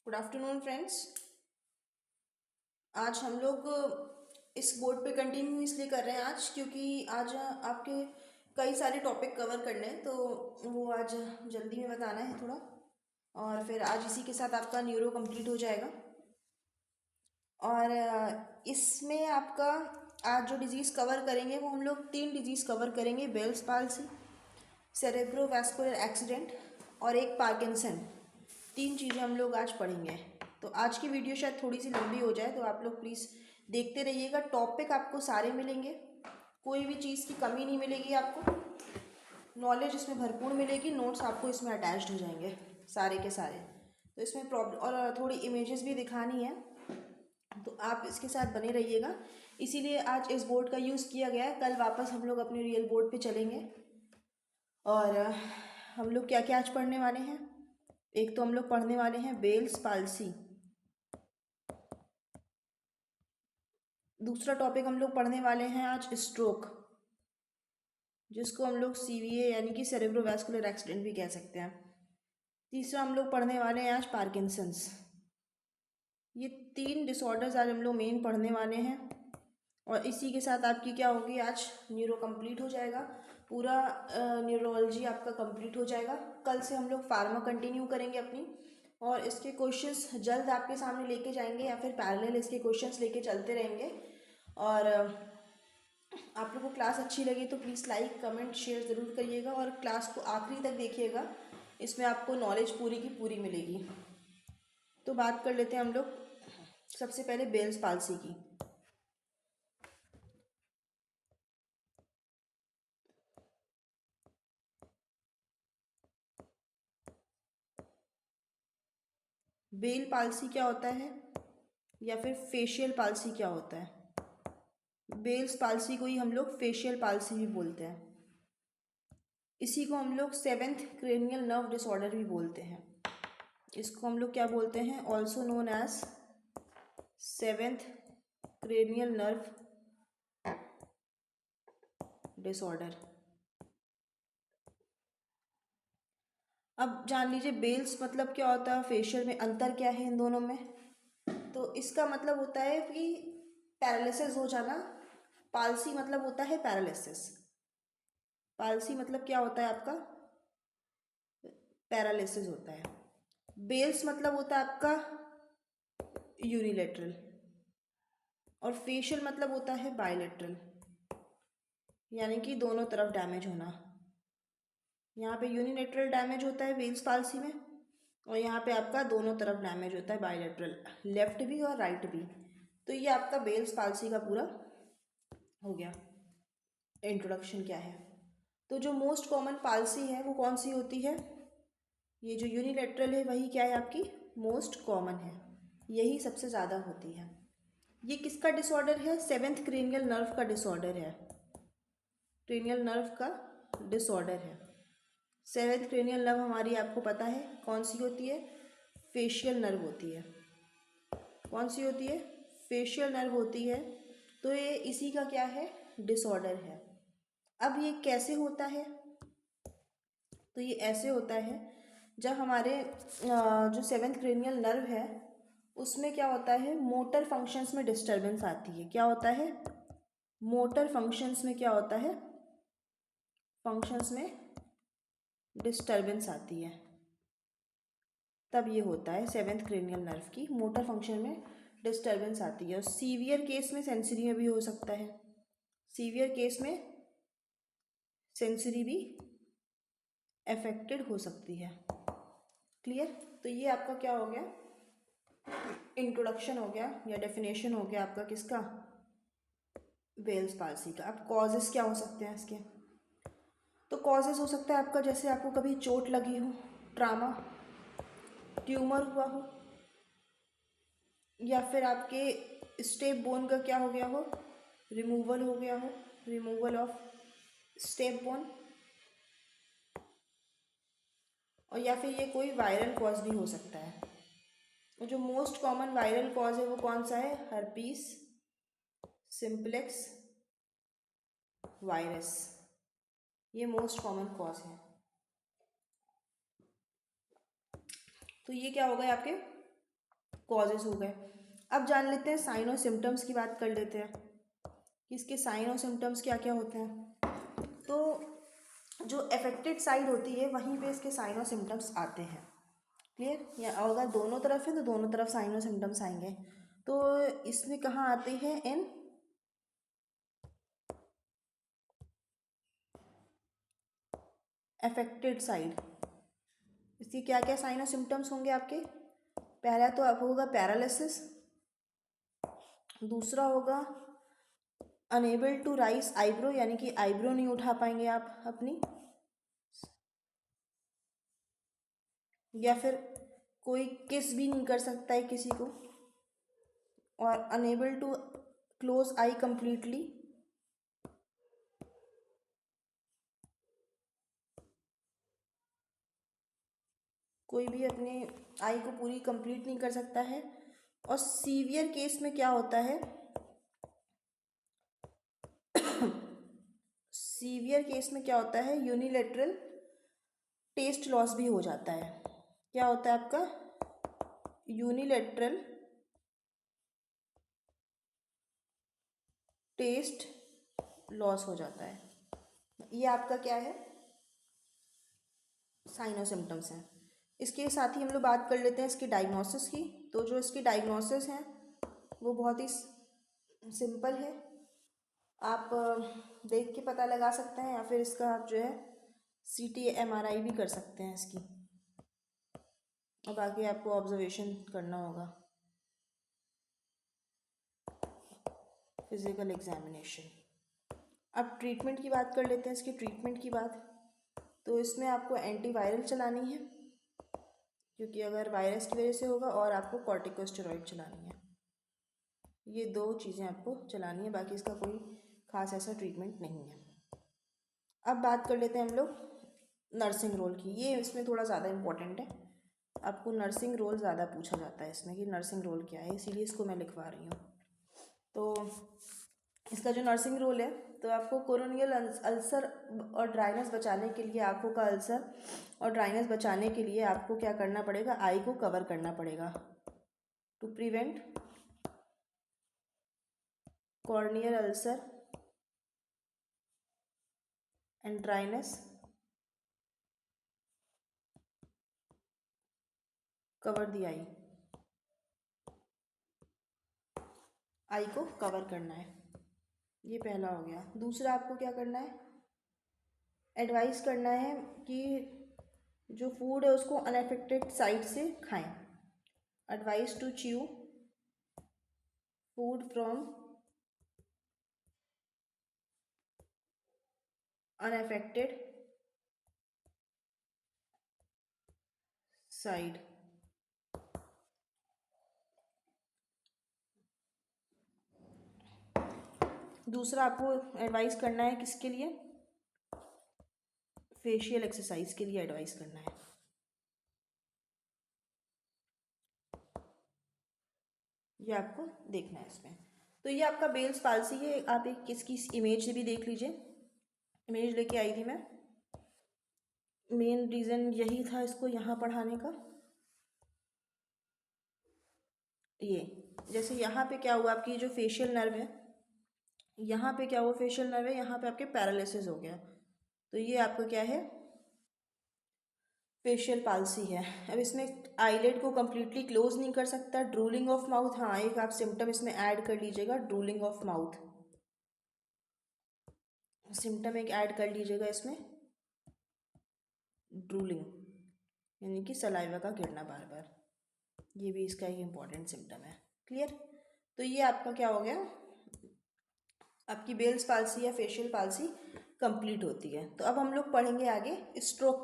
Good afternoon friends. आज हम लोग इस बोर्ड पे कंटिन्यू इसलिए कर रहे हैं आज क्योंकि आज आपके कई सारे टॉपिक कवर करने हैं, तो वो आज जल्दी में बताना है थोड़ा। और फिर आज इसी के साथ आपका न्यूरो कंप्लीट हो जाएगा। और इसमें आपका आज जो डिजीज़ कवर करेंगे वो हम लोग 3 डिजीज़ कवर करेंगे: बेल्स पाल्सी, सेरेब्रोवैस्कुलर एक्सीडेंट और एक पार्किंसन। 3 चीज़ें हम लोग आज पढ़ेंगे। तो आज की वीडियो शायद थोड़ी सी लंबी हो जाए, तो आप लोग प्लीज़ देखते रहिएगा। टॉपिक आपको सारे मिलेंगे, कोई भी चीज़ की कमी नहीं मिलेगी आपको। नॉलेज इसमें भरपूर मिलेगी, नोट्स आपको इसमें अटैच्ड हो जाएंगे सारे के सारे। तो इसमें प्रॉब्लम और थोड़ी इमेजेस भी दिखानी है, तो आप इसके साथ बने रहिएगा। इसीलिए आज इस बोर्ड का यूज़ किया गया है। कल वापस हम लोग अपने रियल बोर्ड पे चलेंगे। और हम लोग क्या क्या आज पढ़ने वाले हैं। एक तो हम लोग पढ़ने वाले हैं बेल्स पाल्सी। दूसरा टॉपिक हम लोग पढ़ने वाले हैं आज स्ट्रोक, जिसको हम लोग सीवीए यानी कि सेरेब्रोवैस्कुलर एक्सीडेंट भी कह सकते हैं। तीसरा हम लोग पढ़ने वाले हैं आज पार्किंसंस। ये 3 डिसऑर्डर्स आज हम लोग मेन पढ़ने वाले हैं। और इसी के साथ आपकी क्या होगी, आज न्यूरो कंप्लीट हो जाएगा। पूरा न्यूरोलॉजी आपका कंप्लीट हो जाएगा। कल से हम लोग फार्मा कंटिन्यू करेंगे अपनी, और इसके क्वेश्चंस जल्द आपके सामने लेके जाएंगे या फिर पैरेलल इसके क्वेश्चंस लेके चलते रहेंगे। और आप लोगों को क्लास अच्छी लगी तो प्लीज़ लाइक कमेंट शेयर ज़रूर करिएगा, और क्लास को आखिरी तक देखिएगा। इसमें आपको नॉलेज पूरी की पूरी मिलेगी। तो बात कर लेते हैं हम लोग सबसे पहले बेल्स पाल्सी की। बेल पाल्सी क्या होता है, या फिर फेशियल पाल्सी क्या होता है। बेल्स पाल्सी को ही हम लोग फेशियल पाल्सी भी बोलते हैं। इसी को हम लोग 7th क्रेनियल नर्व डिसऑर्डर भी बोलते हैं। इसको हम लोग क्या बोलते हैं, also known as 7th cranial nerve disorder. अब जान लीजिए बेल्स मतलब क्या होता है, फेशियल में अंतर क्या है इन दोनों में। तो इसका मतलब होता है कि पैरालिसिस हो जाना। पाल्सी मतलब होता है पैरालिसिस। पाल्सी मतलब क्या होता है आपका, पैरालिसिस होता है। बेल्स मतलब होता है आपका यूनिलेटरल, और फेशियल मतलब होता है बायलेटरल, यानी कि दोनों तरफ डैमेज होना। यहाँ पे यूनिलेटरल डैमेज होता है बेल्स पाल्सी में, और यहाँ पे आपका दोनों तरफ डैमेज होता है बायलेटरल, लेफ्ट भी और राइट भी। तो ये आपका बेल्स पाल्सी का पूरा हो गया इंट्रोडक्शन क्या है। तो जो मोस्ट कॉमन पाल्सी है वो कौन सी होती है, ये जो यूनिलेटरल है वही क्या है आपकी मोस्ट कॉमन है, यही सबसे ज़्यादा होती है। ये किसका डिसऑर्डर है, 7th क्रेनियल नर्व का डिसऑर्डर है। क्रेनियल नर्व का डिसऑर्डर है। 7th क्रेनियल नर्व हमारी आपको पता है कौन सी होती है, फेशियल नर्व होती है। कौन सी होती है, फेशियल नर्व होती है। तो ये इसी का क्या है, डिसऑर्डर है। अब ये कैसे होता है, तो ये ऐसे होता है जब हमारे जो 7th क्रेनियल नर्व है उसमें क्या होता है, मोटर फंक्शंस में डिस्टरबेंस आती है। क्या होता है, मोटर फंक्शंस में क्या होता है, फंक्शंस में डिस्टरबेंस आती है, तब ये होता है 7th क्रेनियल नर्व की मोटर फंक्शन में डिस्टरबेंस आती है। और सीवियर केस में सेंसरी में भी हो सकता है, सीवियर केस में सेंसरी भी अफेक्टेड हो सकती है। क्लियर। तो ये आपका क्या हो गया, इंट्रोडक्शन हो गया या डेफिनेशन हो गया आपका किसका, बेल्स पाल्सी का। अब कॉजेस क्या हो सकते हैं इसके, तो कॉजेस हो सकता है आपका जैसे आपको कभी चोट लगी हो, ट्रामा, ट्यूमर हुआ हो, या फिर आपके स्टेप बोन का क्या हो गया हो, रिमूवल हो गया हो, रिमूवल ऑफ स्टेप बोन। और या फिर ये कोई वायरल कॉज भी हो सकता है। और जो मोस्ट कॉमन वायरल कॉज है वो कौन सा है, हर्पीस सिंप्लेक्स वायरस, ये मोस्ट कॉमन कॉज है। तो ये क्या हो गए आपके कॉजेज हो गए। अब जान लेते हैं साइन और सिम्टम्स की बात कर लेते हैं कि इसके साइन और सिम्टम्स क्या क्या होते हैं। तो जो अफेक्टेड साइड होती है वहीं पे इसके साइन और सिम्टम्स आते हैं। क्लियर? या अगर दोनों तरफ है तो दोनों तरफ साइन और सिम्टम्स आएंगे। तो इसमें कहाँ आते हैं? इन अफेक्टेड साइड। इसके क्या क्या साइन और सिम्टम्स होंगे आपके? पहला तो आपको होगा पैरालिसिस, दूसरा होगा अनेबल टू राइज आईब्रो, यानी कि आईब्रो नहीं उठा पाएंगे आप अपनी, या फिर कोई किस भी नहीं कर सकता है किसी को, और unable to close eye completely, कोई भी अपने आई को पूरी कंप्लीट नहीं कर सकता है। और सीवियर केस में क्या होता है? सीवियर केस में क्या होता है? यूनिलेटरल टेस्ट लॉस भी हो जाता है। क्या होता है आपका? यूनिलेटरल टेस्ट लॉस हो जाता है। ये आपका क्या है? साइन और सिम्टम्स हैं। इसके साथ ही हम लोग बात कर लेते हैं इसकी डायग्नोसिस की। तो जो इसकी डायग्नोसिस हैं वो बहुत ही सिंपल है। आप देख के पता लगा सकते हैं, या फिर इसका आप जो है CT MRI भी कर सकते हैं इसकी, और बाकी आपको ऑब्जर्वेशन करना होगा, फिजिकल एग्जामिनेशन। अब ट्रीटमेंट की बात कर लेते हैं, इसकी ट्रीटमेंट की बात। तो इसमें आपको एंटीवायरल चलानी है, क्योंकि अगर वायरस की वजह से होगा, और आपको कॉर्टिकोस्टेरॉइड चलानी है। ये दो चीज़ें आपको चलानी है, बाकी इसका कोई खास ऐसा ट्रीटमेंट नहीं है। अब बात कर लेते हैं हम लोग नर्सिंग रोल की। ये इसमें थोड़ा ज़्यादा इम्पोर्टेंट है, आपको नर्सिंग रोल ज़्यादा पूछा जाता है इसमें कि नर्सिंग रोल क्या है, इसीलिए इसको मैं लिखवा रही हूँ। तो इसका जो नर्सिंग रोल है, तो आपको कोरोनियल अल्सर और ड्राइनेस बचाने के लिए, आँखों का अल्सर और ड्राइनेस बचाने के लिए आपको क्या करना पड़ेगा? आई को कवर करना पड़ेगा। To prevent corneal ulcer and dryness, cover the eye. Eye को कवर करना है, ये पहला हो गया। दूसरा आपको क्या करना है? एडवाइस करना है कि जो फूड है उसको अनअफेक्टेड साइड से खाएं। Advice to chew food from unaffected side. दूसरा आपको एडवाइस करना है किसके लिए? फेशियल एक्सरसाइज के लिए एडवाइस करना है। ये आपको देखना है इसमें। तो ये आपका बेल्स पाल्सी है। आप एक किसकी इमेज से भी देख लीजिए, इमेज लेके आई थी मैं। मेन रीज़न यही था इसको यहाँ पढ़ाने का। ये जैसे यहाँ पे क्या हुआ, आपकी जो फेशियल नर्व है, यहाँ पे क्या हुआ? फेशियल नर्व है, यहाँ पे आपके पैरालिसिस हो गया। तो ये आपका क्या है? फेशियल पाल्सी है। अब इसमें आईलेट को कम्प्लीटली क्लोज नहीं कर सकता। ड्रूलिंग ऑफ माउथ, हाँ एक आप सिम्टम इसमें ऐड कर लीजिएगा, ड्रूलिंग ऑफ माउथ। सिम्टम एक ऐड कर लीजिएगा इसमें, ड्रूलिंग, यानी कि सलाइवा का गिरना बार बार। ये भी इसका एक इम्पॉर्टेंट सिम्टम है। क्लियर? तो ये आपका क्या हो गया? आपकी बेल्स पाल्सी या फेशियल पाल्सी कंप्लीट होती है। तो अब हम लोग पढ़ेंगे आगे स्ट्रोक